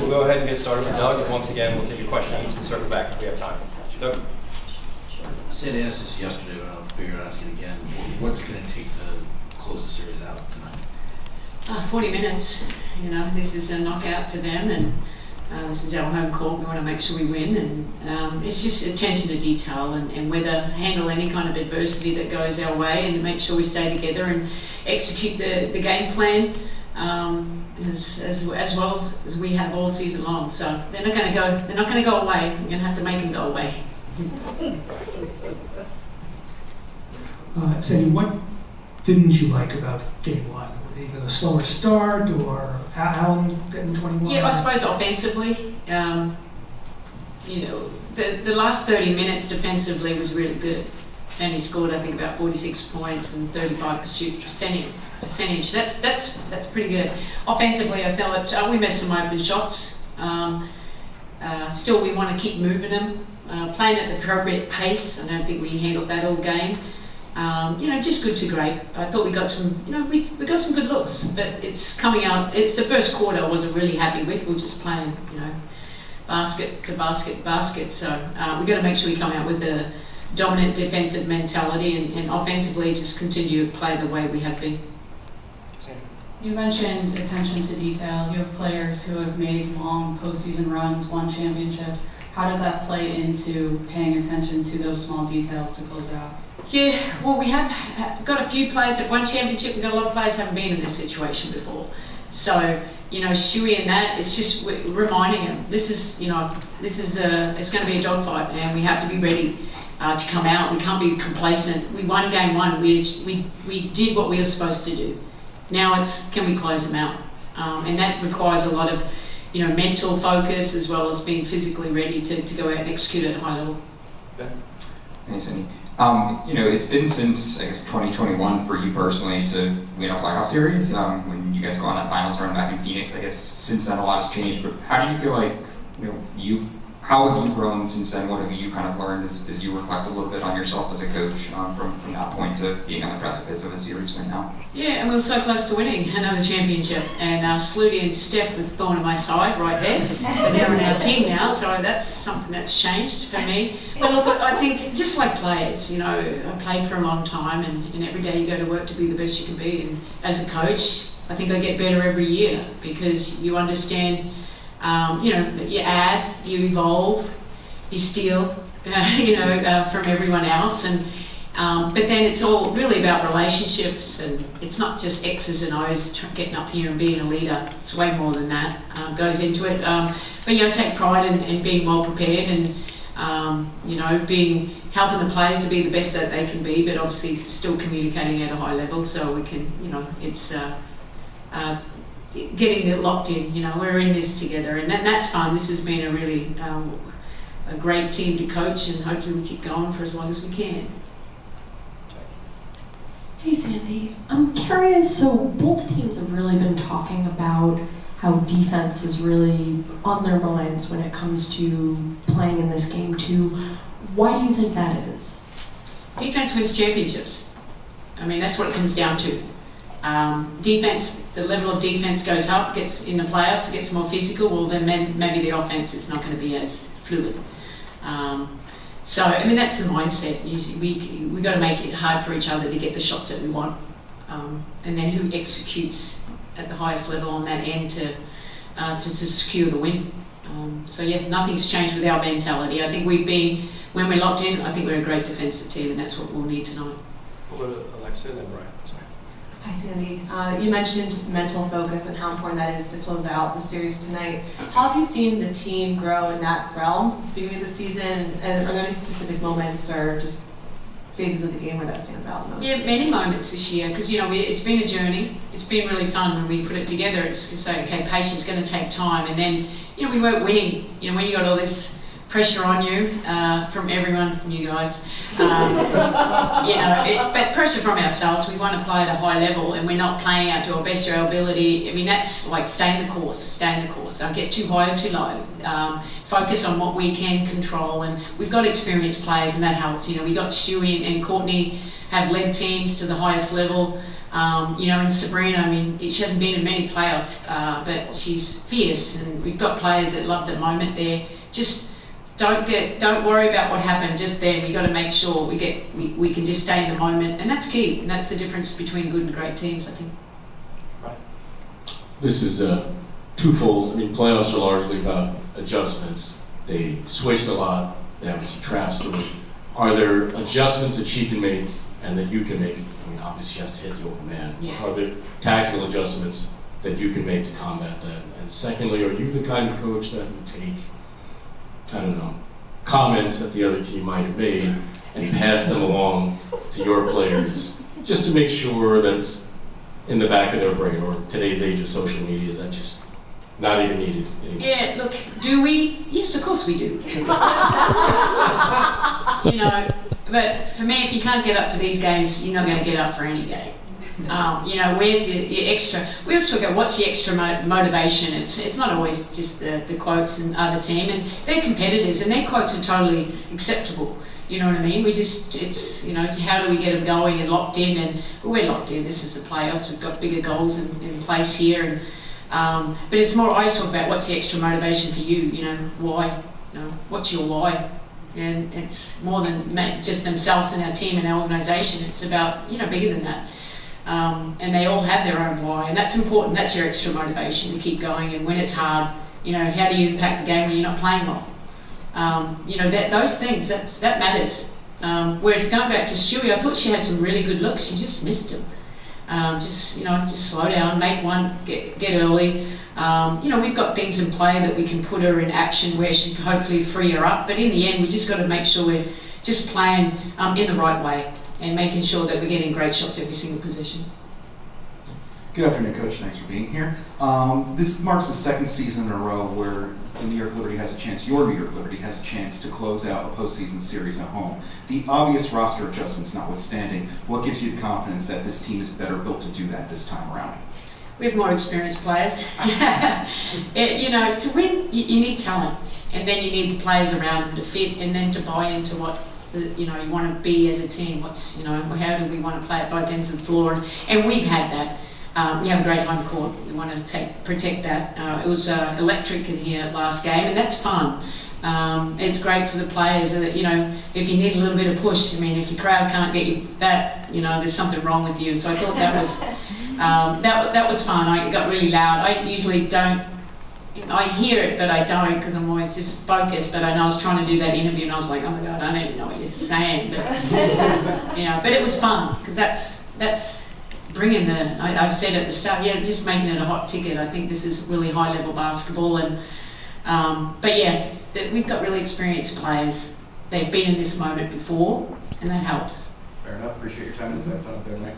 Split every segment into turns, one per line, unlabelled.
we'll go ahead and get started with Doug. And once again, we'll take a question each and circle back if we have time. Doug?
Sandy asked this yesterday, but I'll figure I'll ask it again. What's going to take to close the series out tonight?
40 minutes. You know, this is a knockout for them, and this is our home court. We want to make sure we win, and it's just attention to detail and whether handle any kind of adversity that goes our way, and to make sure we stay together and execute the game plan as well as we have all season long. So they're not going to go away. We're going to have to make them go away.
Sandy, what didn't you like about game one? Either the slower start or Allen getting 21?
Yeah, I suppose offensively. You know, the last 30 minutes defensively was really good. And he scored, I think, about 46 points and 35% percentage. That's pretty good. Offensively, I felt we missed some open shots. Still, we want to keep moving them, playing at the appropriate pace. I don't think we handled that all game. You know, just good to great. I thought we got some, you know, we got some good looks, but it's coming out. It's the first quarter I wasn't really happy with. We're just playing, you know, basket to basket, basket. So we got to make sure we come out with the dominant defensive mentality and offensively just continue to play the way we have been.
You mentioned attention to detail. You have players who have made long postseason runs, won championships. How does that play into paying attention to those small details to close out?
Yeah, well, we have got a few players that won championship. We've got a lot of players who haven't been in this situation before. So, you know, Stewie and that, it's just reminding them, this is it's going to be a dogfight, and we have to be ready to come out. We can't be complacent. We won game one. We did what we were supposed to do. Now it's, can we close them out? And that requires a lot of, you know, mental focus as well as being physically ready to go out and execute at a high level.
Thanks, Cindy. You know, it's been since, I guess, 2021 for you personally to win a playoff series. When you guys go on that finals run back in Phoenix, I guess since then a lot has changed. But how do you feel like, you know, how have you grown since then? What have you kind of learned as you reflect a little bit on yourself as a coach from that point to being on the precipice of a series right now?
Yeah, and we were so close to winning another championship. And Sluty and Steph with thorn on my side right there. But they're on our team now, so that's something that's changed for me. But look, I think just like players, you know, I played for a long time, and every day you go to work to be the best you can be. And as a coach, I think I get better every year because you understand. You know, you add, you evolve, you steal, you know, from everyone else, and but then it's all really about relationships, and it's not just X's and O's getting up here and being a leader. It's way more than that goes into it. But you know, take pride in being well prepared and you know, helping the players to be the best that they can be, but obviously still communicating at a high level so we can, you know, it's. Getting it locked in, you know, we're in this together, and that's fun. This has been a really a great team to coach, and hopefully we keep going for as long as we can.
Hey Sandy, I'm curious, so both teams have really been talking about how defense is really on their minds when it comes to playing in this game too. Why do you think that is?
Defense wins championships. I mean, that's what it comes down to. Defense, the level of defense goes up, gets in the playoffs, it gets more physical, well then maybe the offense is not going to be as fluid. So, I mean, that's the mindset. We got to make it hard for each other to get the shots that we want. And then who executes at the highest level on that end to secure the win. So yeah, nothing's changed with our mentality. I think when we're locked in, I think we're a great defensive team, and that's what we'll need tonight.
We'll go to Alexa and then Brian. Sorry.
Hi Sandy, you mentioned mental focus and how important that is to close out the series tonight. How have you seen the team grow in that realm since the beginning of the season, and are there any specific moments or just phases of the game where that stands out most?
Yeah, many moments this year, because you know it's been a journey. It's been really fun when we put it together. It's to say, okay, patience is going to take time, and then you know we weren't winning. You know, when you got all this pressure on you from everyone, from you guys, you know, but pressure from ourselves. We want to play at a high level, and we're not playing out to our best of our ability. I mean, that's like stay in the course. Don't get too high or too low. Focus on what we can control, and we've got experienced players, and that helps. You know, we got Stewie and Courtney have led teams to the highest level. And Sabrina, I mean, she hasn't been in many playoffs, but she's fierce, and we've got players that love the moment there. Just don't worry about what happened just then. We got to make sure we can just stay in the moment, and that's key. And that's the difference between good and great teams, I think.
This is twofold. I mean, playoffs are largely about adjustments. They switched a lot. They have some traps to it. Are there adjustments that she can make and that you can make? I mean, obviously she has to hit the open man.
Yeah.
Are there tactical adjustments that you can make to combat that? And secondly, are you the kind of coach that would take, I don't know, comments that the other team might have made and pass them along to your players just to make sure that it's in the back of their brain? Or today's age of social media, is that just not even needed anymore?
Yeah, look, do we? Yes, of course we do. But for me, if you can't get up for these games, you're not going to get up for any game. Where's your extra? We always talk about what's your extra motivation. It's not always just the quotes and other team, and they're competitors, and their quotes are totally acceptable. You know what I mean? It's how do we get them going and locked in? And we're locked in. This is the playoffs. We've got bigger goals in place here, and but it's more. I always talk about what's the extra motivation for you. Why? What's your why? And it's more than just themselves and our team and our organisation. It's about bigger than that. And they all have their own why, and that's important. That's your extra motivation to keep going. And when it's hard, how do you impact the game when you're not playing well? Those things that matters. Whereas going back to Stewie, I thought she had some really good looks. She just missed them. Just slow down, make one, get early. We've got things in play that we can put her in action where she can hopefully free her up. But in the end, we just got to make sure we're just playing in the right way and making sure that we're getting great shots every single possession.
Good afternoon, Coach. Thanks for being here. This marks the second season in a row where the New York Liberty has a chance, your New York Liberty has a chance to close out a postseason series at home. The obvious roster adjustments notwithstanding, what gives you the confidence that this team is better built to do that this time around?
We have more experienced players. To win, you need talent, and then you need the players around them to fit, and then to buy into what you want to be as a team. How do we want to play at both ends of the floor? And we've had that. We have a great home court. We want to protect that. It was electric in here last game, and that's fun. It's great for the players. If you need a little bit of push, if your crowd can't get you that, there's something wrong with you. So I thought that was that was fun. I got really loud. I usually don't. I hear it, but I don't because I'm always just focused. But I was trying to do that interview, and I was like, oh my god, I don't even know what you're saying. But but it was fun because that's bringing I said at the start, just making it a hot ticket. I think this is really high level basketball, and we've got really experienced players. They've been in this moment before, and that helps.
Fair enough. Appreciate your time and insight up there, Mike.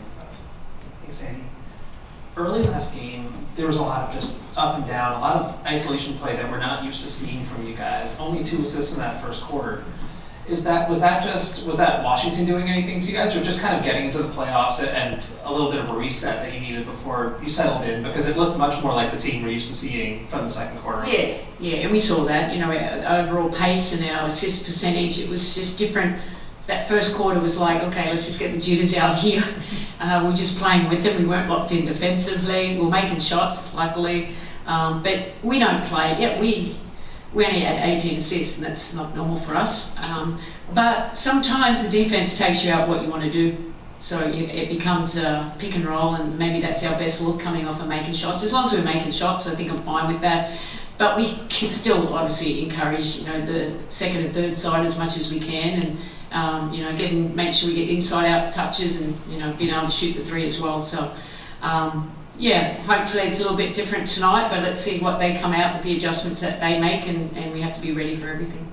Hey, Sandy. Early last game, there was a lot of just up and down, a lot of isolation play that we're not used to seeing from you guys. Only 2 assists in that first quarter. Was that Washington doing anything to you guys, or just kind of getting into the playoffs and a little bit of a reset that you needed before you settled in? Because it looked much more like the team we're used to seeing from the second quarter.
Yeah, and we saw that. Our overall pace and our assist percentage, it was just different. That first quarter was like, okay, let's just get the jitters out here. We're just playing with them. We weren't locked in defensively. We were making shots, luckily. But we don't play. We only had 18 assists, and that's not normal for us. But sometimes the defense takes you out what you want to do. So it becomes a pick and roll, and maybe that's our best look coming off and making shots. As long as we're making shots, I think I'm fine with that. But we can still obviously encourage, the second and third side as much as we can, and make sure we get inside out touches and being able to shoot the 3 as well. So hopefully it's a little bit different tonight, but let's see what they come out with, the adjustments that they make, and we have to be ready for everything.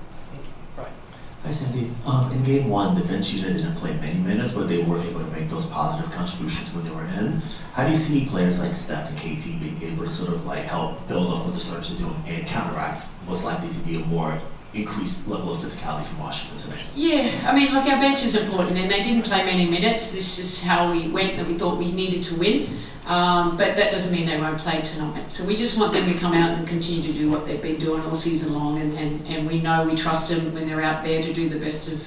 Hi Sandy. In game 1, the bench unit didn't play many minutes, but they were able to make those positive contributions when they were in. How do you see players like Steph and KT being able to sort of help build up what the starters are doing and counteract what's likely to be a more increased level of physicality from Washington today?
Yeah, our bench is important, and they didn't play many minutes. This is how we went, that we thought we needed to win. But that doesn't mean they won't play tonight. So we just want them to come out and continue to do what they've been doing all season long, and we know we trust them when they're out there to do the best of,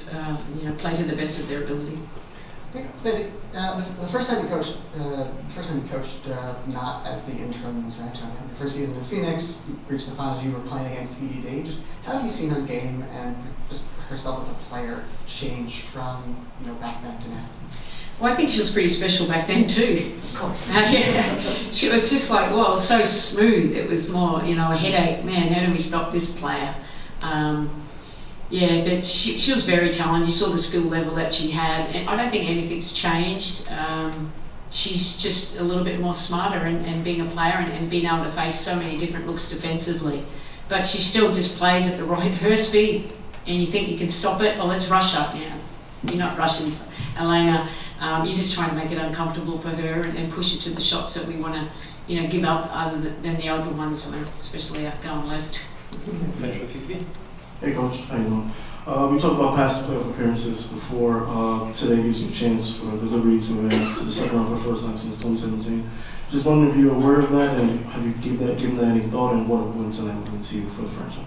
play to the best of their ability.
Hey, Sandy, the first time you coached, not as the interim in San Antonio, your first season in Phoenix, you reached the finals. You were playing against EDD. Just how have you seen her game and just herself as a player change from back then to now?
Well, I think she was pretty special back then too. Of course. Yeah. She was just like, well, so smooth. It was more, a headache. Man, how do we stop this player? Yeah, but she was very talented. You saw the skill level that she had, and I don't think anything's changed. She's just a little bit more smarter and being a player and being able to face so many different looks defensively. But she still just plays at her speed, and you think you can stop it. Oh, let's rush up now. You're not rushing, Elena. You're just trying to make it uncomfortable for her and push it to the shots that we want to, give up, other than the open ones for her, especially going left.
Finish with Fifi.
Hey Coach, how you doing? We talked about past playoff appearances before. Today gives you a chance for the Liberty to advance to the second round for the first time since 2017. Just wondering if you're aware of that and have you given that any thought and what a win tonight would mean to you for the franchise?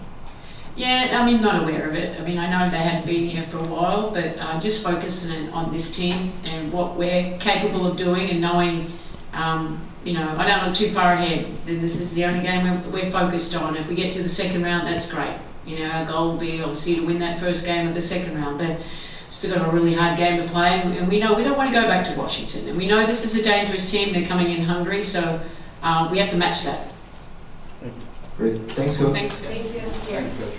Yeah, not aware of it. I know they had been here for a while, but just focusing on this team and what we're capable of doing and knowing, I don't look too far ahead. Then this is the only game we're focused on. If we get to the second round, that's great. Our goal will be obviously to win that first game of the second round, but still got a really hard game to play, and we know we don't want to go back to Washington, and we know this is a dangerous team. They're coming in hungry, so we have to match that.
Great. Thanks, Coach.
Thanks, guys.
Thank you, Coach.